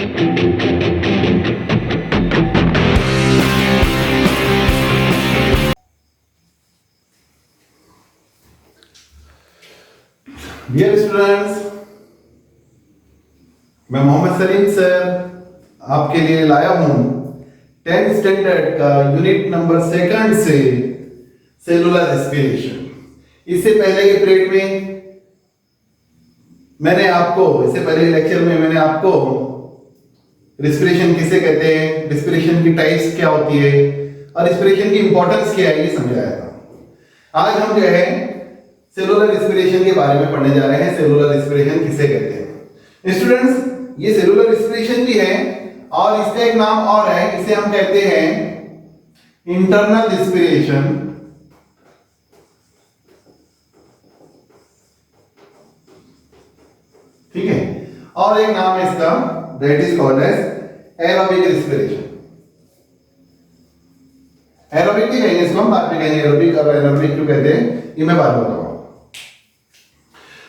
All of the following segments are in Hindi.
डियर स्टूडेंट्स, मैं मोहम्मद सलीम सर आपके लिए लाया हूं 10th स्टैंडर्ड का यूनिट नंबर 2 से सेलुलर रेस्पिरेशन। इससे पहले के पीरियड में इससे पहले लेक्चर में मैंने आपको रेस्पिरेशन किसे कहते हैं, रेस्पिरेशन की टाइप्स क्या होती है और रेस्पिरेशन की इंपॉर्टेंस क्या है ये समझाया था। आज हम जो है सेलुलर रेस्पिरेशन के बारे में पढ़ने जा रहे हैं। सेलुलर रेस्पिरेशन किसे कहते हैं स्टूडेंट्स? ये सेलुलर रेस्पिरेशन भी है और इसका एक नाम और है, इसे हम कहते हैं इंटरनल रेस्पिरेशन। ठीक है, और एक नाम है इसका that is called as aerobic respiration. Aerobic भी कहेंगे इसको, हम बाद में कहेंगे एरोबिक और एरोबिक क्यों कहते हैं ये मैं बाद में बताऊंगा।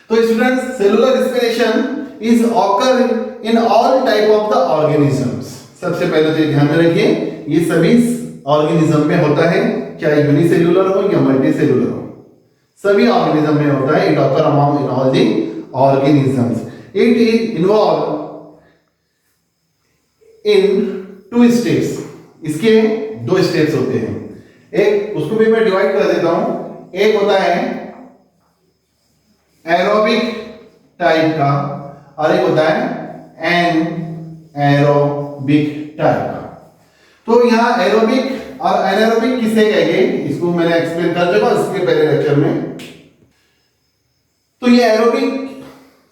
तो students, cellular respiration is occur in all type of the organisms. सबसे पहले तो ध्यान में रखिए ये सभी ऑर्गेनिज्म में होता है, चाहे यूनिसेल्युलर हो या मल्टीसेल्युलर हो, सभी ऑर्गेनिज्म में होता है। It occur among in all the organisms. It is involve in 2 steps. इसके 2 स्टेप्स होते हैं। एक उसको भी मैं डिवाइड कर देता हूं। एक होता है एरोबिक टाइप का और एक होता है एनएरोबिक टाइप का। तो यहां एरोबिक और एनारोबिक किसे कहेंगे इसको मैंने एक्सप्लेन कर चुका इसके पहले लेक्चर में। तो ये एरोबिक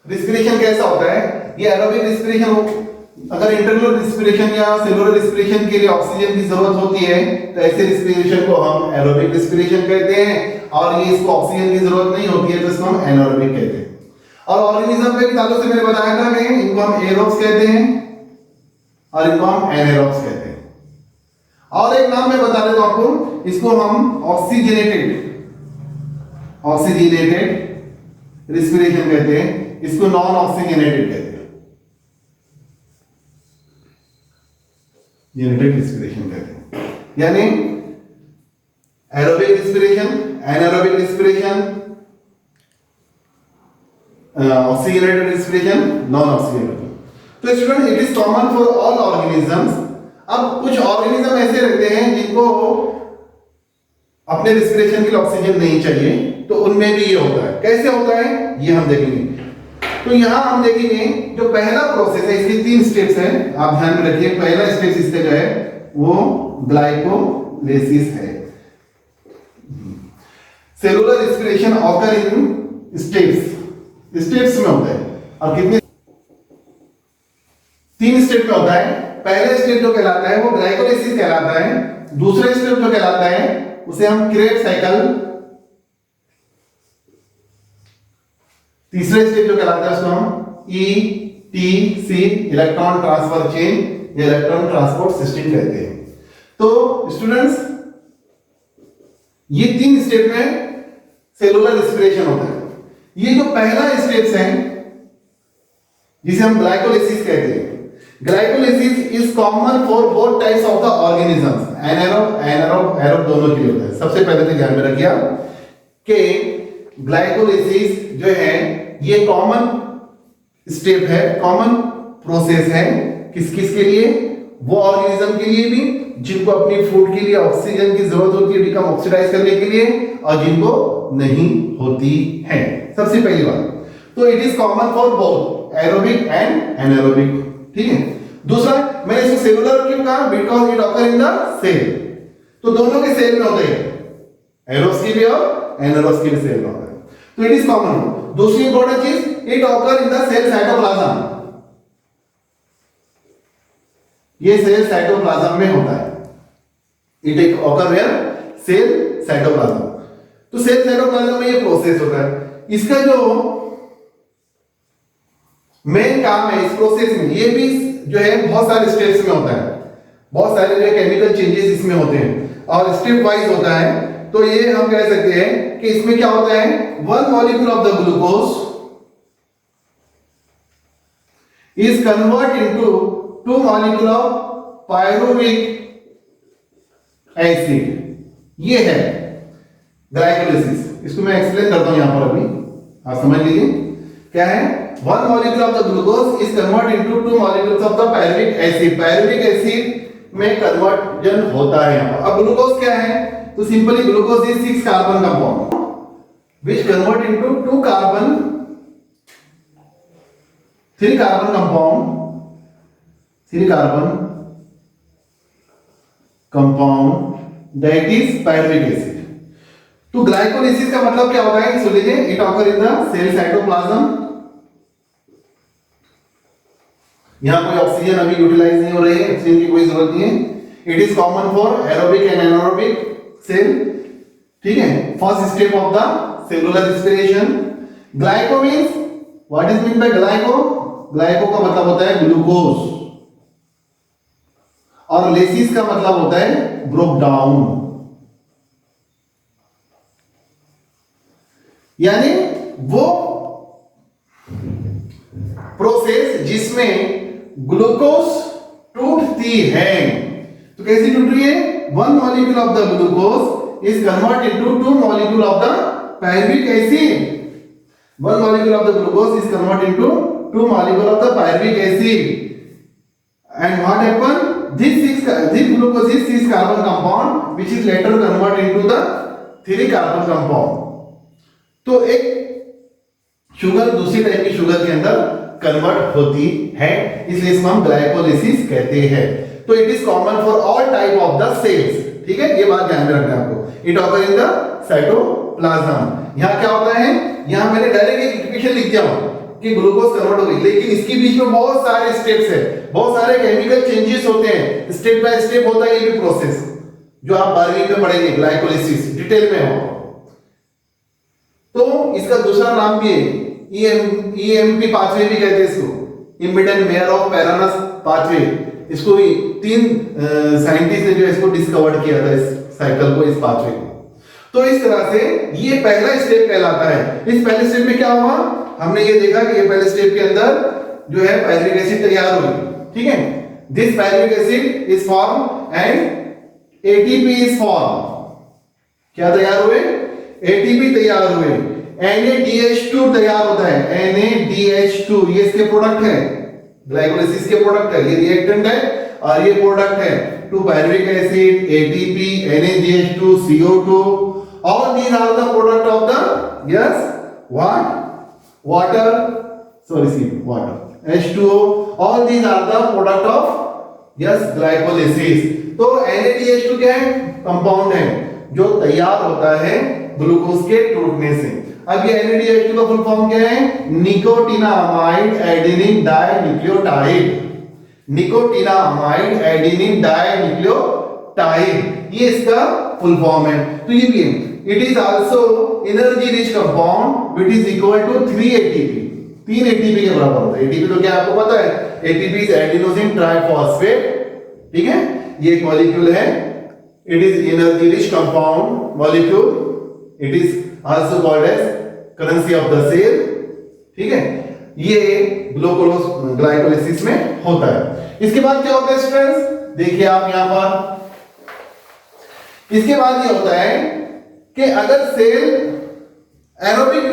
रेस्पिरेशन कैसा होता है? ये एरोबिक रेस्पिरेशन अगर इंटरनल रेस्पिरेशन या सेलुलर रेस्पिरेशन के लिए ऑक्सीजन की जरूरत होती है तो ऐसे रेस्पिरेशन को हम एरोबिक रेस्पिरेशन कहते हैं, और ये इसको ऑक्सीजन की जरूरत नहीं होती है तो इसको हम एनारोबिक कहते हैं। और ऑर्गेनिज्म पे किताबों से मैंने बताया था कि इनको हम एरोब्स कहते हैं और इनको हम एनारोब्स कहते हैं। और एक नाम मैं बता देता हूं आपको, इसको हम ऑक्सीजनेटेड रेस्पिरेशन कहते हैं, इसको नॉन ऑक्सीजनेटेड कहते हैं। जेनेटिक रेस्पिरेशन कहते हैं, यानी aerobic respiration, anaerobic respiration, oxygenated respiration, non oxygenated. तो student, it is common for all organisms. अब कुछ ऑर्गेनिज्म ऐसे रहते हैं जिनको अपने रेस्पिरेशन के लिए ऑक्सीजन नहीं चाहिए, तो उनमें भी ये होता है। कैसे होता है ये हम देखेंगे। तो यहां हम देखेंगे जो पहला प्रोसेस है, इसके 3 स्टेप्स हैं, आप ध्यान में रखिए। पहला स्टेप इसका जो है वो ग्लाइकोलाइसिस है। Cellular respiration occur in steps में होता है। और कितने? 3 स्टेप में होता है। पहला स्टेप जो कहलाता है वो ग्लाइकोलाइसिस कहलाता है। दूसरा स्टेप जो कहलाता है उसे हम क्रेब्स साइकिल, तीसरा स्टेप जो कहलाता है उसको हम ETC इलेक्ट्रॉन ट्रांसफर चेन या इलेक्ट्रॉन ट्रांसपोर्ट सिस्टम कहते हैं। तो स्टूडेंट्स, ये 3 स्टेप में सेलुलर रेस्पिरेशन होता है। ये जो पहला स्टेप्स है जिसे हम ग्लाइकोलाइसिस कहते हैं, glycolysis is common for both types of the organisms, anaerobe दोनों के लिए होता है। सबसे पहले तो ध्यान में रखिए कि ग्लाइकोलाइसिस जो है ये कॉमन स्टेप है, कॉमन प्रोसेस है। किस किस के लिए? वो ऑर्गेनिज्म के लिए भी जिनको अपनी फूड के लिए ऑक्सीजन की जरूरत होती है डिकम ऑक्सीडाइज करने के लिए, और जिनको नहीं होती है। सबसे पहली बात तो it is common for both aerobic and anaerobic. ठीक है। दूसरा, मैंने इसको सेलुलर क्यों कहा? Because it occur in the cell. तो दोनों के सेल में होते हैं, एरोब्स की भी और एनारोब्स की भी सेल में होता है। तो इट इज कॉमन। दूसरी इंपॉर्टेंट चीज, it occur in the cell cytoplasm. ये सेल साइटोप्लाज्म में होता है। It occur where? Cell cytoplasm. तो सेल साइटोप्लाज्म में ये प्रोसेस होता है। इसका जो मेन काम है इस प्रोसेस में, ये भी जो है बहुत सारे स्टेप्स में होता है, बहुत सारे जो केमिकल चेंजेस इसमें होते हैं और स्टेप वाइज होता है। तो ये हम कह सकते हैं कि इसमें क्या होता है, 1 molecule of the glucose is convert into 2 molecule of pyruvic acid, ये है ग्लाइकोलिसिस। इसको मैं एक्सप्लेन करता हूं यहां पर, अभी आप समझ लीजिए क्या है। 1 molecule of the glucose is converted into 2 molecules of the pyruvic acid। pyruvic acid में कन्वर्जन होता है यहाँ पर। अब ग्लूकोज क्या है, तो simply glucose is 6 carbon compound which convert into 2 carbon 3 carbon compound 3 carbon compound that is pyruvic acid। तो ग्लाइकोलिसिस का मतलब क्या होता है, सुन लीजिए। It occur in the cell cytoplasm. यहां कोई ऑक्सीजन अभी यूटिलाइज नहीं हो रही है, ऑक्सीजन की कोई जरूरत नहीं है। It is common for aerobic and anaerobic cell, ठीक है। First step of the cellular respiration. Glyco means, what is mean by glyco? Glyco का मतलब होता है ग्लूकोज, और लेसिस का मतलब होता है ब्रोक डाउन, यानी वो प्रोसेस जिसमें ग्लूकोज टूटती है। तो कैसी टूट रही है? 1 molecule of the glucose is converted into 2 molecule of the pyruvic acid। 1 molecule of the glucose is converted into 2 molecule of the pyruvic acid, and what happened? This glucose is 6 carbon compound which is later converted into the 3 carbon compound। तो एक शुगर दूसरी टाइप की शुगर के अंदर कन्वर्ट होती है, इसलिए इसको हम ग्लाइकोलिसिस कहते हैं। तो it is common for all type of the cells, ठीक है, ये बात ध्यान में रखना है आपको। It occur in the cytoplasm. यहां क्या होता है, यहां मैंने डायरेक्ट एक इक्वेशन लिख दिया हूं कि ग्लूकोज कन्वर्ट हो गई, लेकिन इसके बीच में बहुत सारे स्टेप्स है, बहुत सारे केमिकल चेंजेस होते हैं, स्टेप बाय स्टेप होता है ये भी प्रोसेस, जो आप 12वीं में पढ़ेंगे ग्लाइकोलिसिस डिटेल में हो। तो इसका दूसरा नाम भी है ईएमपी पाथवे भी कहते हैं इसको, इम्बिडेंट मेयर ऑफ पैरानस पाथवे। इसको भी 3 साइंटिस्ट ने जो इसको डिस्कवर्ड किया था, इस साइकिल को, इस पाथवे को। तो इस तरह से ये पहला स्टेप कहलाता है। इस पहले स्टेप में क्या हुआ, हमने ये देखा कि ये पहले स्टेप के अंदर जो है पायरुविक एसिड तैयार हुई, ठीक है। This pyruvic acid is form and ATP is form. क्या तैयार हुए? एटीपी तैयार हुए। NADH2 तैयार होता है, NADH2 ये इसके प्रोडक्ट है, ग्लाइकोलिसिस के प्रोडक्ट है, ये रिएक्टेंट है और ये प्रोडक्ट है। 2 pyruvic acid, ATP, NADH2, CO2, all these are the product of the, yes, what? Water, sorry, see, water, H2O, all these are the product of, yes, glycolysis। तो NADH2 क्या है? कंपाउंड है जो तैयार होता है ग्लूकोज के टूटने से। अब ये NADH2 का फुल फॉर्म क्या है? Nicotinamide adenine dinucleotide. Nicotinamide adenine dinucleotide, ये इसका फुल फॉर्म है। तो ये भी है। It is also energy rich compound which is equal to 3 ATP। 3 ATP के बराबर होता है। ATP तो क्या आपको पता है? ATP इज एडेनोसिन ट्राइफॉस्फेट, ठीक है, ये एक मॉलिक्यूल है। It is energy rich compound molecule. It is also called as currency of the cell, ठीक है। ये ग्लाइकोलिसिस में होता है। इसके बाद क्या होता है स्टूडेंट्स, देखिए आप यहां पर, इसके बाद ये होता है कि अगर सेल एरोबिक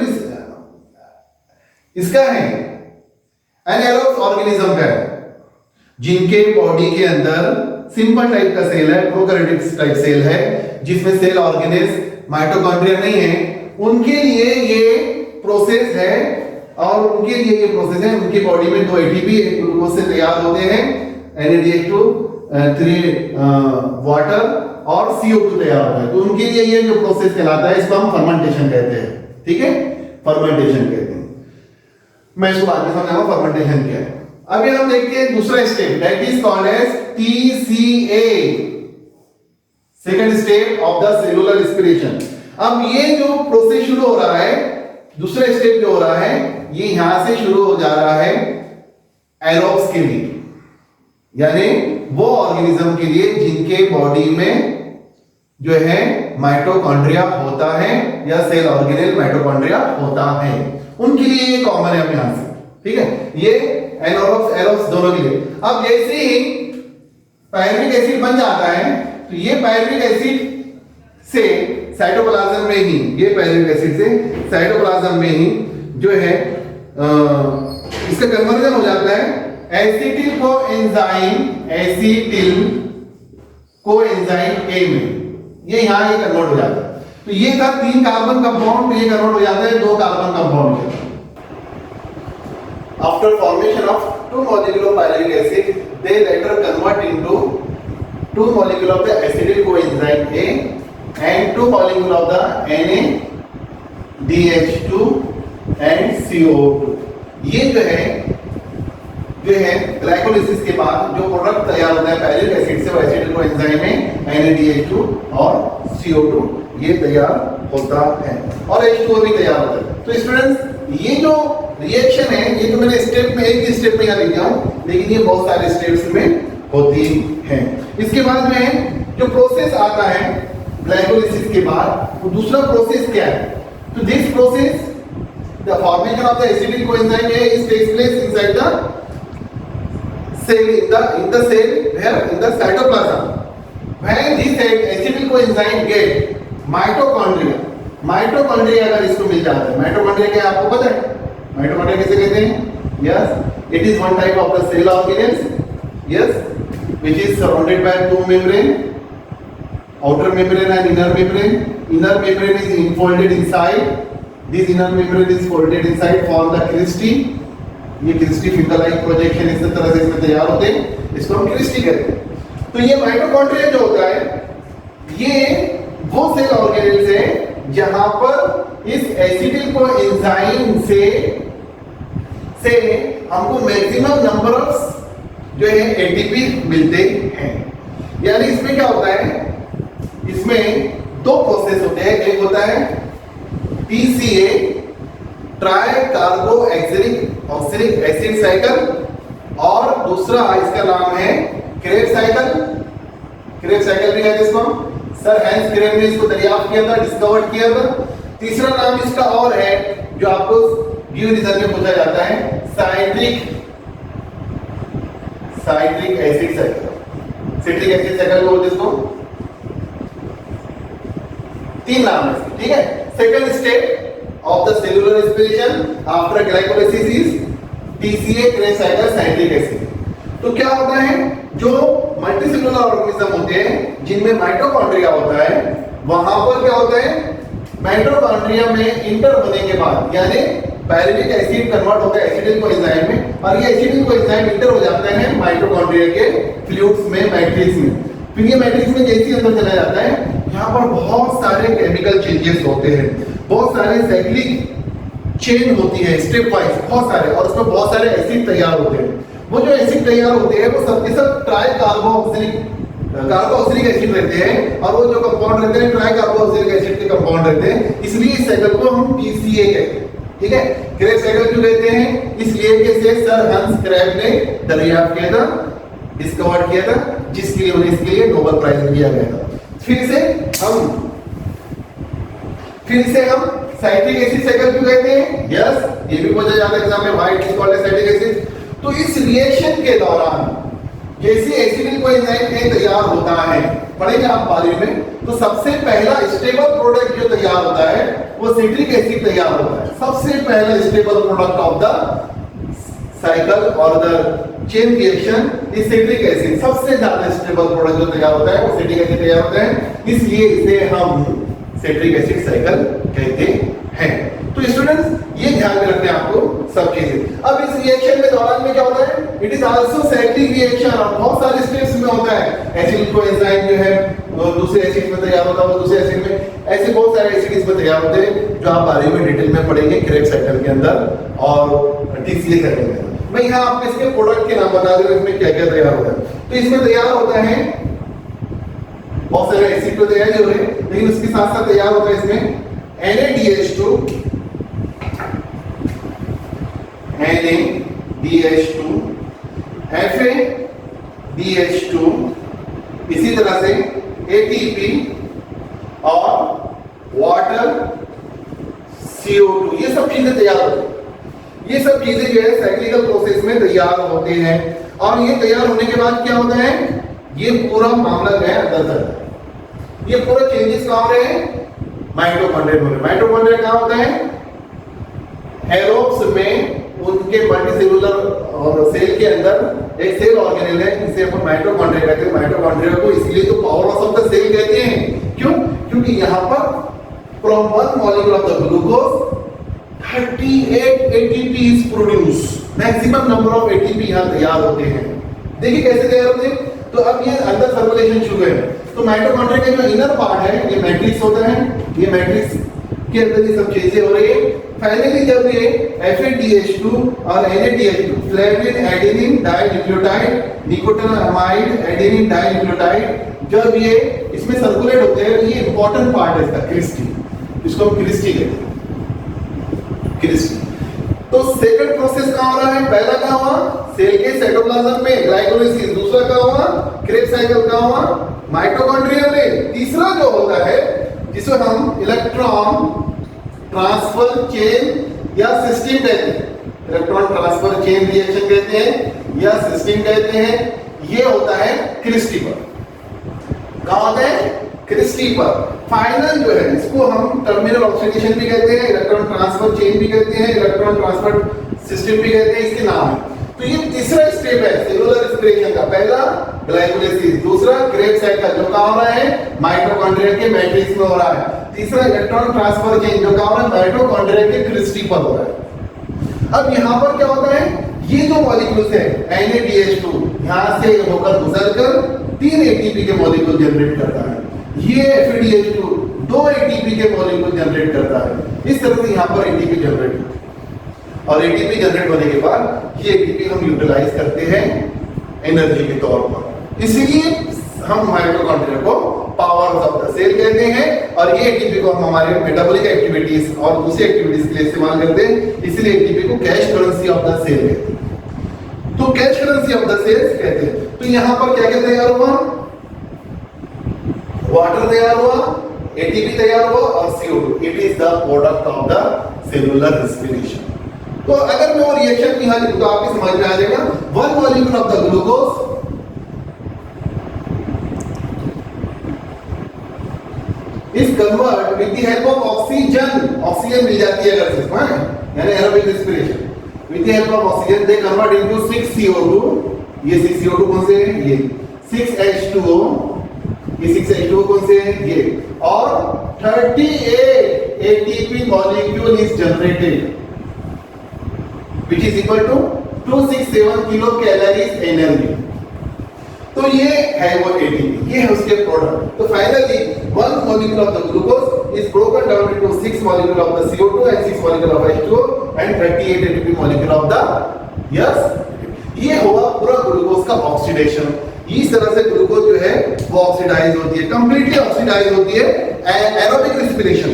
इसका है, एनारोब ऑर्गेनिज्म का है, जिनके बॉडी के अंदर सिंपल टाइप का सेल है, प्रोकैरियोटिक टाइप सेल है, जिसमें सेल ऑर्गेनेज माइटोकॉन्ड्रिया नहीं है, उनके लिए ये प्रोसेस है। और उनके लिए ये प्रोसेस है, उनकी बॉडी में 2 ATP ग्लूकोज से तैयार होते हैं, NADH2, 3 वाटर और CO2 तैयार होता है। तो उनके लिए ये जो प्रोसेस कहलाता है, इसको हम फर्मेंटेशन कहते हैं, ठीक है, फर्मेंटेशन कहते हैं। मैं इसको बाद में समझाऊंगा फर्मेंटेशन क्या है। अभी हम देखते हैं दूसरा step, that is called as TCA, second step of the cellular respiration. अब ये जो प्रोसेस शुरू हो रहा है, दूसरा स्टेप जो हो रहा है, ये यहां से शुरू हो जा रहा है एरोब्स के लिए, यानी वो ऑर्गेनिज्म के लिए जिनके बॉडी में जो है माइटोकॉन्ड्रिया होता है या सेल ऑर्गेनेल माइटोकॉन्ड्रिया होता है, उनके लिए ये कॉमन है। अब यहां से, ठीक है, ये एरोस दोनों के लिए। अब जैसे ही पायरुविक एसिड बन जाता है तो ये पायरुविक एसिड से साइटोप्लाज्म में ही, ये पायरुविक एसिड से साइटोप्लाज्म में ही जो है इसका कन्वर्जन हो जाता है एसिटिल कोएंजाइम ए में, ये यहां ये कन्वर्ट हो जाता है। तो ये था 3 कार्बन कंपाउंड, ये कन्वर्ट हो जाता है 2 कार्बन कंपाउंड में। After formation of 2 molecule of pyruvic acid, they later convert into 2 molecule of the acetyl coenzyme A and 2 molecule of the NaDH2 and CO2। ये जो है ग्लाइकोलिसिस के बाद जो प्रोडक्ट तैयार होता है पायरुविक एसिड से, वो एसिटिल कोएंजाइम में NaDH2 और CO2 ये तैयार होता है, और H2O भी तैयार होता है। तो स्टूडेंट्स ये जो रिएक्शन है, ये तो मैंने स्टेप में एक ही स्टेप में यहाँ लिख दिया हूं, लेकिन ये बहुत सारे स्टेप्स में होती है। इसके बाद में जो प्रोसेस आता है ग्लाइकोलिसिस के बाद, वो दूसरा प्रोसेस क्या है? तो this process, the formation of the acetyl coenzyme A is takes place inside the cell, in the cell where in the cytoplasm. When this acetyl coenzyme get mitochondria अगर इसको मिल जाता है, माइटोकॉन्ड्रिया क्या आपको पता है? माइटोकॉन्ड्रिया किसे कहते हैं? Yes, it is one type of the cell organelles, yes, which is surrounded by 2 मेम्ब्रेन, outer membrane and inner membrane. Inner membrane is enfolded inside. This inner membrane is folded inside form the cristae. ये क्रिस्टी फिंगर-लाइक प्रोजेक्शन इस तरह से इसमें तैयार होते हैं, इसको हम क्रिस्टी कहते हैं। तो ये माइटोकॉन्ड्रिया जो होता है, ये वो सेल ऑर्गेनेल्स है जहां पर इस एसिटिल कोएंजाइम से हमको मैक्सिमम नंबर ऑफ जो है एटीपी मिलते हैं। यानी इसमें क्या होता है, इसमें 2 प्रोसेस होते हैं। एक होता है TCA, try carboxylic acid cycle, और दूसरा इसका नाम है क्रेब साइकिल। क्रेब साइकिल भी कहते हैं इसको, सर हैंस क्रेब ने इसको दरियाफ्त किया था, डिस्कवर्ड किया था। तीसरा नाम इसका और है जो आपको ड्यू रिजल्ट में पूछा जाता है, citric acid cycle. Citric acid cycle बोलते हैं इसको। 3 नाम है इसके, ठीक है। Second step of the cellular respiration after glycolysis is TCA, Krebs cycle, citric acid. तो क्या होता है, जो मल्टीसेलुलर ऑर्गेनिज्म होते हैं जिनमें माइटोकॉन्ड्रिया होता है, वहां पर क्या होता है, माइटोकॉन्ड्रिया में इंटर होने के बाद, यानी पायरुविक एसिड कन्वर्ट होता है एसिटिल कोएंजाइम में, और ये एसिटिल कोएंजाइम इंटर हो जाता है माइटोकॉन्ड्रिया के फ्लूइड्स में, मैट्रिक्स में। फिर ये मैट्रिक्स में जैसे अंदर चला जाता है, यहाँ पर बहुत सारे केमिकल चेंजेस होते हैं, बहुत सारे साइक्लिक चेन होती है स्टेप वाइज, बहुत सारे, और उसमें बहुत सारे एसिड तैयार होते हैं। वो जो एसिड तैयार होते हैं वो सब के सब ट्राई कार्बोक्सिलिक एसिड रहते हैं, और वो जो कंपाउंड रहते हैं ट्राई कार्बोक्सिलिक एसिड के कंपाउंड रहते हैं। इसलिए इस साइकिल को हम TCA कहते हैं, ठीक है। क्रेब साइकिल क्यों कहते हैं? इसलिए कि सर हंस क्रेब ने दरियाफ्त किया था, डिस्कवर किया था, जिसके लिए उन्हें इसके लिए नोबेल प्राइज दिया गया था। फिर से हम साइट्रिक एसिड साइकिल क्यों कहते हैं? यस, ये भी पूछा जाता है एग्जाम में, why it is called citric acid. तो इस रिएक्शन के दौरान जैसे एसिटिल कोएंजाइम A तैयार होता है, पढ़ेंगे आप बारे में, तो सबसे पहला स्टेबल प्रोडक्ट जो तैयार होता है वो सिट्रिक एसिड तैयार होता है। सबसे पहला stable product of the cycle और the chain reaction is citric acid. सबसे ज्यादा स्टेबल प्रोडक्ट जो तैयार होता है वो सिट्रिक एसिड तैयार होता है, इसलिए इसे हम सिट्रिक एसिड साइकिल कहते हैं। तो स्टूडेंट्स ये ध्यान में रखना है आपको सब चीजें। अब इस रिएक्शन में दौरान में क्या होता है, it is also cyclic reaction, और बहुत सारे स्टेप्स में होता है। एसिटिल कोएंजाइम जो है वो दूसरे एसिड में तैयार होता है, वो दूसरे एसिड में, ऐसे बहुत सारे एसिड इसमें तैयार होते हैं जो आप बारे में डिटेल में पढ़ेंगे क्रेब साइकिल के अंदर और TCA साइकिल के अंदर। मैं यहाँ आपको इसके प्रोडक्ट के नाम बता दूं, इसमें क्या क्या तैयार होता है। तो इसमें तैयार होता है बहुत सारे एसिड तो तैयार ही हो रहे हैं, लेकिन उसके साथ साथ तैयार होता है इसमें NaDH2, FADH2, इसी तरह से ATP और वाटर CO2, ये सब चीजें तैयार होती हैं। ये सब चीजें जो है साइक्लिकल प्रोसेस में तैयार होते हैं और ये तैयार होने के बाद क्या होता है, ये पूरा मामला जो है अंदर तक, ये पूरा चेंजेस कहाँ हो रहे हैं, माइटोकॉन्ड्रिया में। माइटोकॉन्ड्रिया कहाँ होता है, एरोब्स में, उनके मल्टीसेलुलर और सेल के अंदर एक सेल ऑर्गेनेल है जिसे अपन माइटोकॉन्ड्रिया कहते हैं। माइटोकॉन्ड्रिया को इसलिए तो powerhouse of the cell कहते हैं, क्यों, क्योंकि यहाँ पर from one molecule of the glucose 38 ATP is produced, maximum number of ATP यहाँ तैयार होते हैं। देखिए कैसे तैयार होते हैं, तो अब ये अंदर सर्कुलेशन शुरू है। तो माइटोकॉन्ड्रिया का जो इनर पार्ट है ये मैट्रिक्स होता है, ये मैट्रिक्स के अंदर ये सब चीजें हो रही है। फाइनली जब ये FADH2 और NADH2 flavin adenine dinucleotide, nicotinamide adenine dinucleotide, जब ये इसमें सर्कुलेट होते हैं, ये इंपॉर्टेंट पार्ट है इसका, क्रिस्टी, इसको हम क्रिस्टी कहते हैं, क्रिस्टी। तो सेकंड प्रोसेस कहां हो रहा है, पहला कहां हुआ, सेल के साइटोप्लाज्म में ग्लाइकोलाइसिस, दूसरा कहां हुआ, क्रेब्स साइकिल कहां हुआ, माइटोकॉन्ड्रिया में। तीसरा जो होता है जिसे हम इलेक्ट्रॉन ट्रांसफर चेन या सिस्टम कहते हैं, इलेक्ट्रॉन ट्रांसफर चेन रिएक्शन कहते हैं या सिस्टम कहते हैं, ये होता है क्रिस्टी पर। कहां होता है, क्रिस्टी पर। फाइनल जो है इसको हम टर्मिनल ऑक्सीडेशन भी कहते हैं, इलेक्ट्रॉन ट्रांसफर चेन भी कहते हैं, इलेक्ट्रॉन ट्रांसफर सिस्टम भी कहते हैं, इसके नाम है। तो ये तीसरा स्टेप है सेलुलर रेस्पिरेशन का, पहला ग्लाइकोलाइसिस, दूसरा क्रेब्स साइकिल जो कहां हो रहा है, माइटोकॉन्ड्रिया के मैट्रिक्स में हो रहा है, तीसरा इलेक्ट्रॉन ट्रांसफर चेन जो कहां हो रहा है, माइटोकॉन्ड्रिया के क्रिस्टी पर हो रहा है। अब यहां पर क्या होता है, ये जो मॉलिक्यूल्स है NADH2 यहां से होकर गुजरकर 3 ATP के मॉलिक्यूल जनरेट करता है, ये FADH2 2 ATP के मॉलिक्यूल जनरेट करता है। इस तरह से यहां पर ATP जनरेट होता है और ATP जनरेट होने के बाद ये ATP हम यूटिलाइज करते हैं एनर्जी के तौर पर। इसलिए हम माइटोकॉन्ड्रिया को पावर ऑफ द सेल कहते हैं और ये ATP को हम हमारे मेटाबॉलिक एक्टिविटीज और दूसरी एक्टिविटीज के लिए इस्तेमाल करते हैं, इसलिए ATP को cash currency of the cell कहते हैं। तो cash currency of the cells कहते हैं। तो यहां पर क्या क्या तैयार हुआ, वाटर तैयार हुआ, ATP तैयार हुआ और CO2। It is the product of the cellular respiration. तो अगर मैं वो रिएक्शन की यहां लिखूं तो आपको समझ में आ जाएगा, one molecule of the glucose is convert with the help of oxygen, oxygen मिल जाती है अगर इसमें, यानी aerobic respiration, with the help of oxygen they convert into 6CO2, ये 6CO2 कौन से हैं, ये 6H2O, ये 6H2O कौन से हैं, ये, और 38 ATP molecule is generated which is equal to 267 kilo calories energy. तो ये है वो ATP, ये है उसके प्रोडक्ट। तो finally one molecule of the glucose is broken down into 6 molecule of the CO2 and 6 molecule of H2O and 38 ATP molecule of the, yes, ये हुआ पूरा ग्लूकोज का ऑक्सीडेशन। इस तरह से ग्लूकोज जो है वो ऑक्सीडाइज होती है, कंप्लीटली ऑक्सीडाइज होती है एरोबिक रेस्पिरेशन।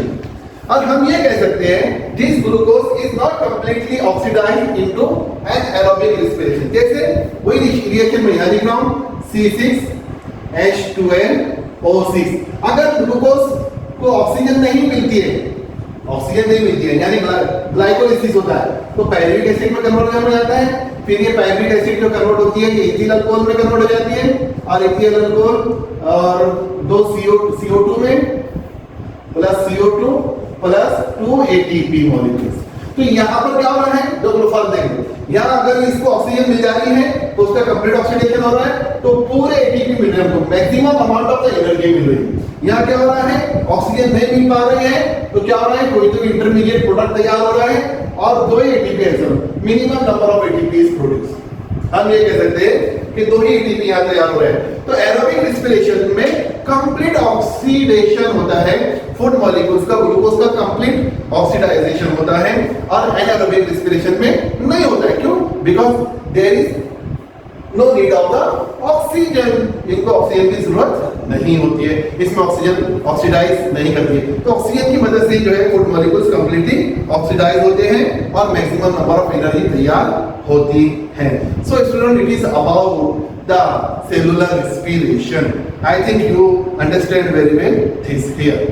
और हम ये कह सकते हैं this glucose is not completely oxidised into an aerobic respiration. जैसे वही रिएक्शन में यहां लिख रहा हूं C6H2NO6, अगर ग्लूकोज को ऑक्सीजन नहीं मिलती है, ऑक्सीजन नहीं मिलती है यानी ग्लाइकोलाइसिस होता है, तो पायरुविक एसिड में कन्वर्ट हो जाता है, फिर ये पायरुविक एसिड जो कन्वर्ट होती है ये इथील अल्कोहल में कन्वर्ट हो जाती है और इथील अल्कोहल और दो CO2 में plus CO2 plus 2 ATP molecules. तो यहाँ पर क्या हो रहा है, दो फर्क देंगे, यहाँ अगर इसको ऑक्सीजन मिल जा रही है तो उसका कंप्लीट ऑक्सीडेशन हो रहा है, तो पूरे ATP मिल रहे हैं, हमको maximum amount of the energy मिल रही है। यहाँ क्या हो रहा है, ऑक्सीजन नहीं मिल पा रही है तो क्या हो रहा है, कोई तो इंटरमीडिएट प्रोडक्ट तैयार हो रहा है और 2 ATP है, minimum number of ATP is produce. हम ये कह सकते हैं कि 2 ही ATP यहाँ तैयार हो रहे हैं। तो एरोबिक रेस्पिरेशन में कंप्लीट ऑक्सीडेशन होता है फूड मॉलिक्यूल्स का, ग्लूकोज का कंप्लीट ऑक्सीडाइजेशन होता है और एनारोबिक रेस्पिरेशन में नहीं होता है। क्यों? Because there is no need of the oxygen, इनको ऑक्सीजन की जरूरत नहीं होती है, इसमें ऑक्सीजन ऑक्सीडाइज नहीं करती है। तो ऑक्सीजन की मदद से जो है फूड मॉलिक्यूल्स कंप्लीटली ऑक्सीडाइज होते हैं और मैक्सिमम नंबर ऑफ एनर्जी तैयार होती है। So student, it is about the cellular respiration. I think you understand very well this here.